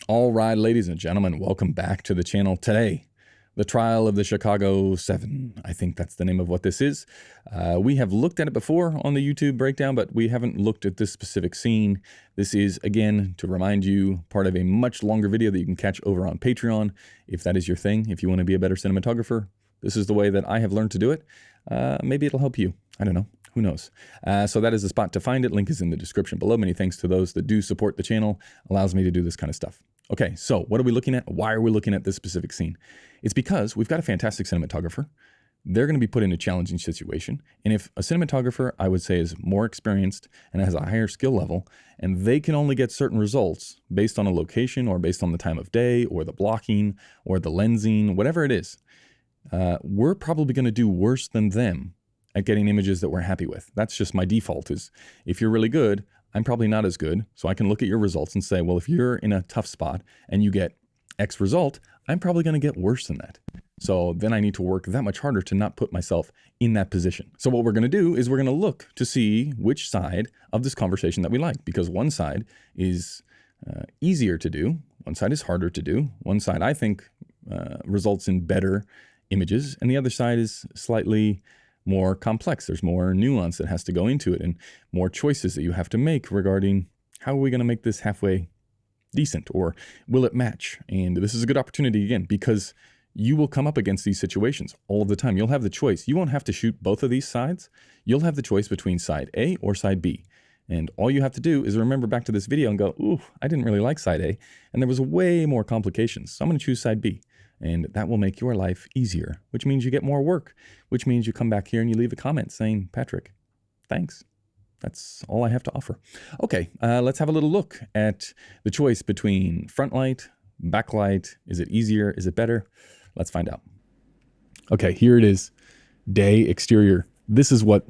All right, ladies and gentlemen, welcome back to the channel. Today, the trial of the Chicago 7. I think that's the name of what this is. We have looked at it before on the YouTube breakdown, but we haven't looked at this specific scene. This is, again, to remind you, part of a much longer video that you can catch over on Patreon. If that is your thing, if you want to be a better cinematographer, this is the way that I have learned to do it. Maybe it'll help you. I don't know. Who knows? So that is the spot to find it. Link is in the description below. Many thanks to those that do support the channel. Allows me to do this kind of stuff. Okay, so what are we looking at? Why are we looking at this specific scene? It's because we've got a fantastic cinematographer. They're going to be put in a challenging situation. And if a cinematographer, I would say, is more experienced and has a higher skill level, and they can only get certain results based on a location or based on the time of day or the blocking or the lensing, whatever it is, we're probably going to do worse than them at getting images that we're happy with. That's just my default is if you're really good, I'm probably not as good. So I can look at your results and say, well, if you're in a tough spot and you get X result, I'm probably going to get worse than that. So then I need to work that much harder to not put myself in that position. So what we're going to do is we're going to look to see which side of this conversation that we like, because one side is easier to do. One side is harder to do. One side I think results in better images, and the other side is slightly more complex. There's more nuance that has to go into it and more choices that you have to make regarding how are we going to make this halfway decent, or will it match? And this is a good opportunity again, because you will come up against these situations all of the time. You'll have the choice. You won't have to shoot both of these sides. You'll have the choice between side A or side B. And all you have to do is remember back to this video and go, ooh, I didn't really like side A. And there was way more complications. So I'm going to choose side B. And that will make your life easier, which means you get more work, which means you come back here and you leave a comment saying, Patrick, thanks. That's all I have to offer. Okay, let's have a little look at the choice between front light, backlight. Is it easier? Is it better? Let's find out. Okay, here it is. Day, exterior. This is what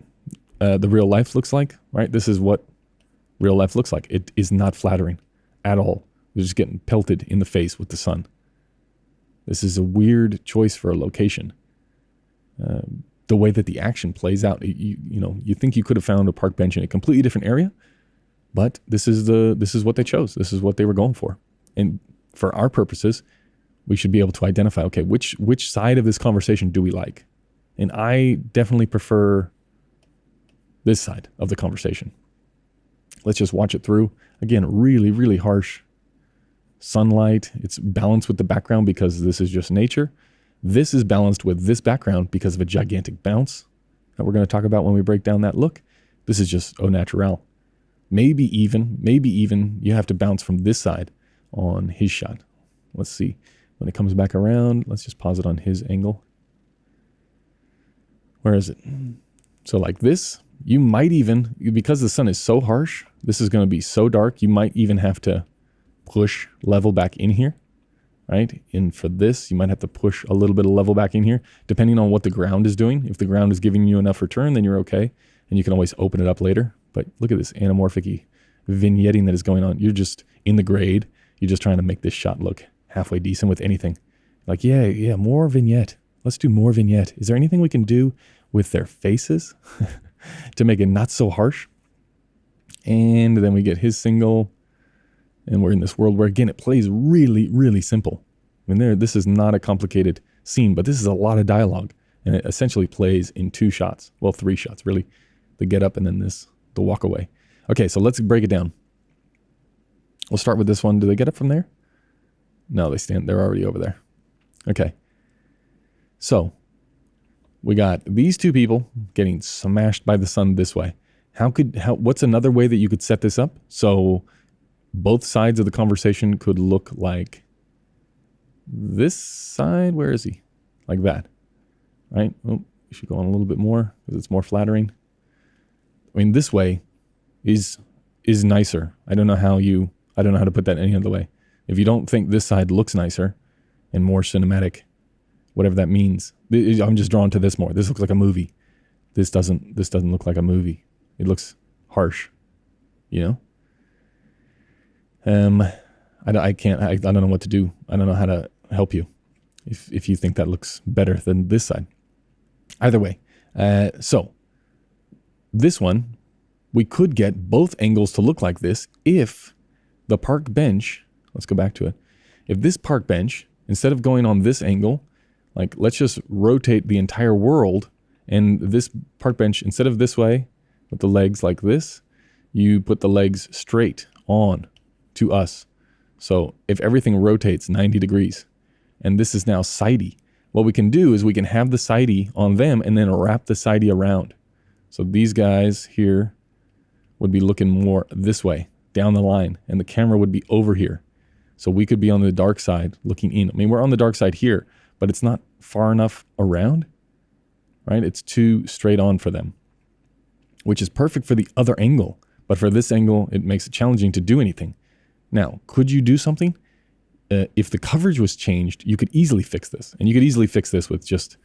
the real life looks like, right? This is what real life looks like. It is not flattering at all. You're just getting pelted in the face with the sun. This is a weird choice for a location. The way that the action plays out, you think you could have found a park bench in a completely different area, but this is what they chose. This is what they were going for. And for our purposes, we should be able to identify, okay, which side of this conversation do we like? And I definitely prefer this side of the conversation. Let's just watch it through. Again, really, really harsh sunlight. It's balanced with the background because this is just nature. This is balanced with this background because of a gigantic bounce that we're going to talk about when we break down that look. This is just au naturel. Maybe even you have to bounce from this side on his shot. Let's see. When it comes back around, let's just pause it on his angle. Where is it? So like this, you might even, because the sun is so harsh, this is going to be so dark, you might even have to push level back in here, right? And for this, you might have to push a little bit of level back in here, depending on what the ground is doing. If the ground is giving you enough return, then you're okay. And you can always open it up later. But look at this anamorphic-y vignetting that is going on. You're just in the grade. You're just trying to make this shot look halfway decent with anything. Like, yeah, more vignette. Let's do more vignette. Is there anything we can do with their faces to make it not so harsh? And then we get his single. And we're in this world where, again, it plays really, really simple. I mean, this is not a complicated scene, but this is a lot of dialogue. And it essentially plays in 2 shots. Well, 3 shots, really. The get up and then the walk away. Okay, so let's break it down. We'll start with this one. Do they get up from there? No, they're already over there. Okay. So we got these 2 people getting smashed by the sun this way. What's another way that you could set this up? So both sides of the conversation could look like this side. Where is he? Like that, right? Oh, you should go on a little bit more because it's more flattering. I mean, this way is nicer. I don't know how to put that any other way. If you don't think this side looks nicer and more cinematic, whatever that means, I'm just drawn to this more. This looks like a movie. This doesn't look like a movie. It looks harsh, you know? I don't know what to do. I don't know how to help you if you think that looks better than this side. Either way. So this one, we could get both angles to look like this if the park bench, let's go back to it, if this park bench, instead of going on this angle, like let's just rotate the entire world, and this park bench, instead of this way with the legs like this, you put the legs straight on to us. So if everything rotates 90 degrees, and this is now sidey, what we can do is we can have the sidey on them and then wrap the sidey around. So these guys here would be looking more this way, down the line, and the camera would be over here. So we could be on the dark side looking in. I mean, we're on the dark side here, but it's not far enough around, right? It's too straight on for them, which is perfect for the other angle. But for this angle, it makes it challenging to do anything. Now, could you do something? If the coverage was changed, you could easily fix this. And you could easily fix this with just,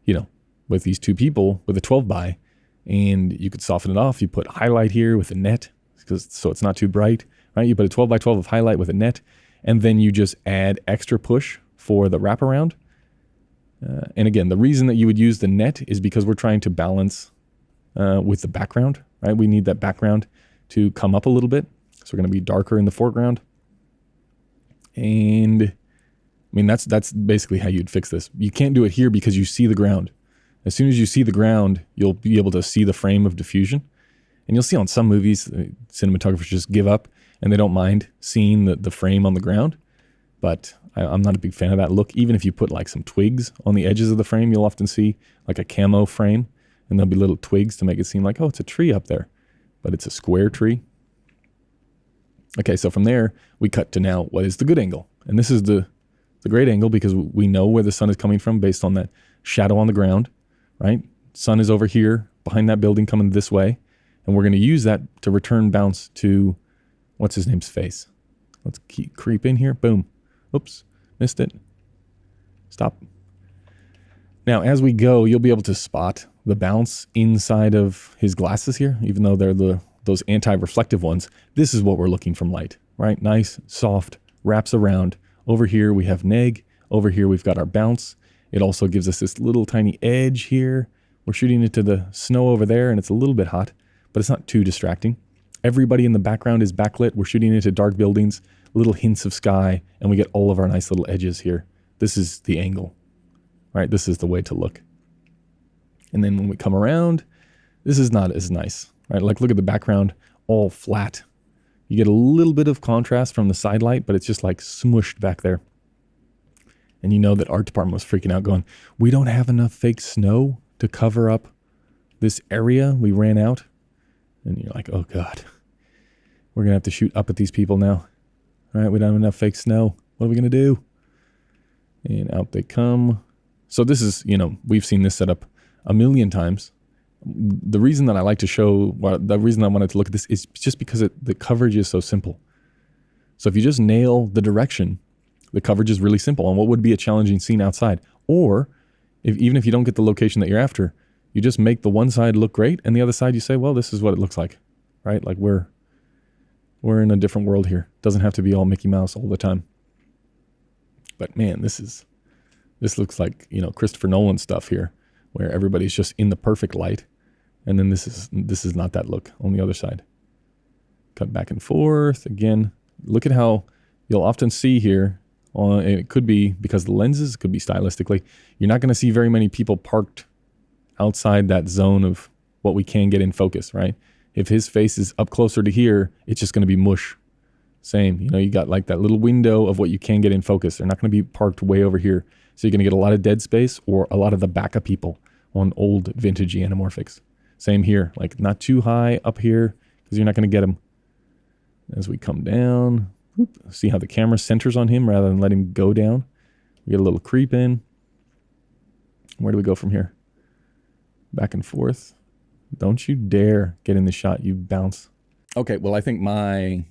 you know, with these two people with a 12 by, and you could soften it off. You put highlight here with a net, so it's not too bright, right? You put a 12 by 12 of highlight with a net, and then you just add extra push for the wraparound. And again, the reason that you would use the net is because we're trying to balance with the background, right? We need that background to come up a little bit. So we're going to be darker in the foreground. And I mean, that's basically how you'd fix this. You can't do it here because you see the ground. As soon as you see the ground, you'll be able to see the frame of diffusion. And you'll see on some movies, cinematographers just give up and they don't mind seeing the frame on the ground. But I'm not a big fan of that look. Even if you put like some twigs on the edges of the frame, you'll often see like a camo frame, and there'll be little twigs to make it seem like, oh, it's a tree up there, but it's a square tree. Okay, so from there, we cut to now what is the good angle. And this is the great angle because we know where the sun is coming from based on that shadow on the ground, right? Sun is over here behind that building coming this way. And we're going to use that to return bounce to, what's his name's face? Let's creep in here. Boom. Oops, missed it. Stop. Now, as we go, you'll be able to spot the bounce inside of his glasses here, even though they're those anti-reflective ones. This is what we're looking from light, right? Nice, soft, wraps around. Over here, we have neg. Over here, we've got our bounce. It also gives us this little tiny edge here. We're shooting into the snow over there, and it's a little bit hot, but it's not too distracting. Everybody in the background is backlit. We're shooting into dark buildings, little hints of sky, and we get all of our nice little edges here. This is the angle, right? This is the way to look. And then when we come around, this is not as nice, right? Like look at the background, all flat. You get a little bit of contrast from the side light, but it's just like smushed back there. And you know that art department was freaking out going, we don't have enough fake snow to cover up this area. We ran out. And you're like, oh God, we're going to have to shoot up at these people now. All right, we don't have enough fake snow. What are we going to do? And out they come. So this is, you know, we've seen this setup a million times. The reason that I like to show, the reason I wanted to look at this is just because the coverage is so simple. So if you just nail the direction, the coverage is really simple on what would be a challenging scene outside. Or even if you don't get the location that you're after, you just make the one side look great and the other side you say, well, this is what it looks like, right? Like we're in a different world here. It doesn't have to be all Mickey Mouse all the time. But man, this looks like, you know, Christopher Nolan stuff here, where everybody's just in the perfect light. And then this is not that look on the other side. Cut back and forth. Again, look at how you'll often see here, and it could be because the lenses, could be stylistically, you're not going to see very many people parked outside that zone of what we can get in focus, right? If his face is up closer to here, it's just going to be mush. Same, you know, you got like that little window of what you can get in focus. They're not going to be parked way over here. So you're going to get a lot of dead space or a lot of the back of people on old vintagey anamorphics. Same here, like not too high up here because you're not going to get them. As we come down, whoop, see how the camera centers on him rather than letting him go down. We get a little creep in. Where do we go from here? Back and forth. Don't you dare get in the shot, you bounce. Okay, well, I think my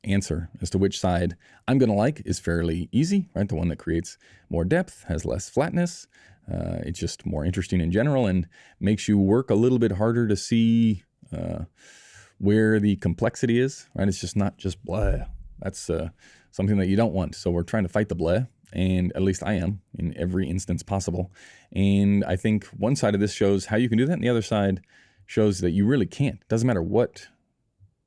answer as to which side I'm going to like is fairly easy, right? The one that creates more depth, has less flatness. It's just more interesting in general and makes you work a little bit harder to see where the complexity is, right? It's just not just blah. That's something that you don't want. So we're trying to fight the blah, and at least I am in every instance possible. And I think one side of this shows how you can do that, and the other side shows that you really can't. It doesn't matter what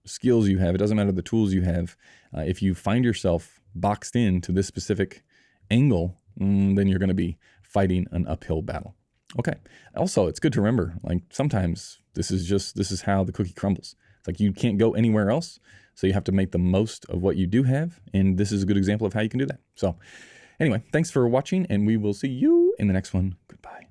skills you have. It doesn't matter the tools you have. If you find yourself boxed into this specific angle, then you're going to be fighting an uphill battle. Okay. Also, it's good to remember, like sometimes this is how the cookie crumbles. It's like you can't go anywhere else. So you have to make the most of what you do have. And this is a good example of how you can do that. So anyway, thanks for watching, and we will see you in the next one. Goodbye.